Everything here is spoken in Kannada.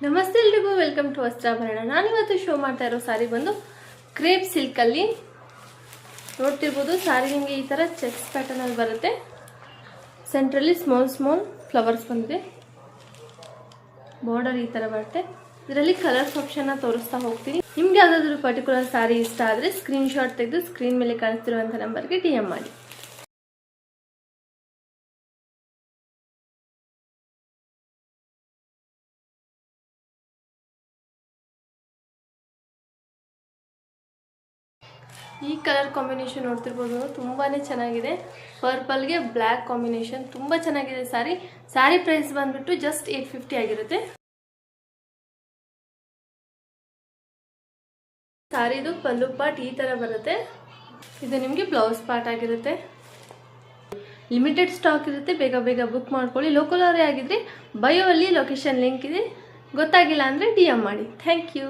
ನಮಸ್ತೆ ಎಲ್ರಿಗೂ, ವೆಲ್ಕಮ್ ಟು ವಸ್ತ್ರಾಭರಣ. ನಾನಿವತ್ತು ಶೋ ಮಾಡ್ತಾ ಇರೋ ಸಾರಿ ಬಂದು ಕ್ರೇಪ್ ಸಿಲ್ಕಲ್ಲಿ ನೋಡ್ತಿರ್ಬೋದು. ಸಾರಿ ನಿಮಗೆ ಈ ಥರ ಚೆಕ್ಸ್ ಪ್ಯಾಟರ್ನಲ್ಲಿ ಬರುತ್ತೆ. ಸೆಂಟ್ರಲ್ಲಿ ಸ್ಮಾಲ್ ಫ್ಲವರ್ಸ್ ಬಂದಿದೆ. ಬಾರ್ಡರ್ ಈ ಥರ ಬರುತ್ತೆ. ಇದರಲ್ಲಿ ಕಲರ್ಸ್ ಆಪ್ಷನ್ನ ತೋರಿಸ್ತಾ ಹೋಗ್ತೀನಿ. ನಿಮ್ಗೆ ಯಾವುದಾದ್ರೂ ಪರ್ಟಿಕ್ಯುಲರ್ ಸಾರಿ ಇಷ್ಟ ಆದರೆ ಸ್ಕ್ರೀನ್ಶಾಟ್ ತೆಗೆದು ಸ್ಕ್ರೀನ್ ಮೇಲೆ ಕಾಣಿಸ್ತಿರುವಂಥ ನಂಬರ್ಗೆ DM ಮಾಡಿ. ಈ ಕಲರ್ ಕಾಂಬಿನೇಷನ್ ನೋಡ್ತಿರ್ಬೋದು, ತುಂಬಾ ಚೆನ್ನಾಗಿದೆ. ಪರ್ಪಲ್ಗೆ ಬ್ಲ್ಯಾಕ್ ಕಾಂಬಿನೇಷನ್ ತುಂಬ ಚೆನ್ನಾಗಿದೆ. ಸಾರಿ ಪ್ರೈಸ್ ಬಂದ್ಬಿಟ್ಟು ಜಸ್ಟ್ 850 ಆಗಿರುತ್ತೆ. ಸಾರಿದು ಪಲ್ಲು ಪಾರ್ಟ್ ಈ ಥರ ಬರುತ್ತೆ. ಇದು ನಿಮಗೆ ಬ್ಲೌಸ್ ಪಾರ್ಟ್ ಆಗಿರುತ್ತೆ. ಲಿಮಿಟೆಡ್ ಸ್ಟಾಕ್ ಇರುತ್ತೆ, ಬೇಗ ಬೇಗ ಬುಕ್ ಮಾಡ್ಕೊಳ್ಳಿ. ಲೋಕಲ್ ಅವರೇ ಆಗಿದ್ರೆ ಬಯೋ ಅಲ್ಲಿ ಲೊಕೇಶನ್ ಲಿಂಕ್ ಇದೆ. ಗೊತ್ತಾಗಿಲ್ಲ ಅಂದರೆ DM ಮಾಡಿ. Thank you.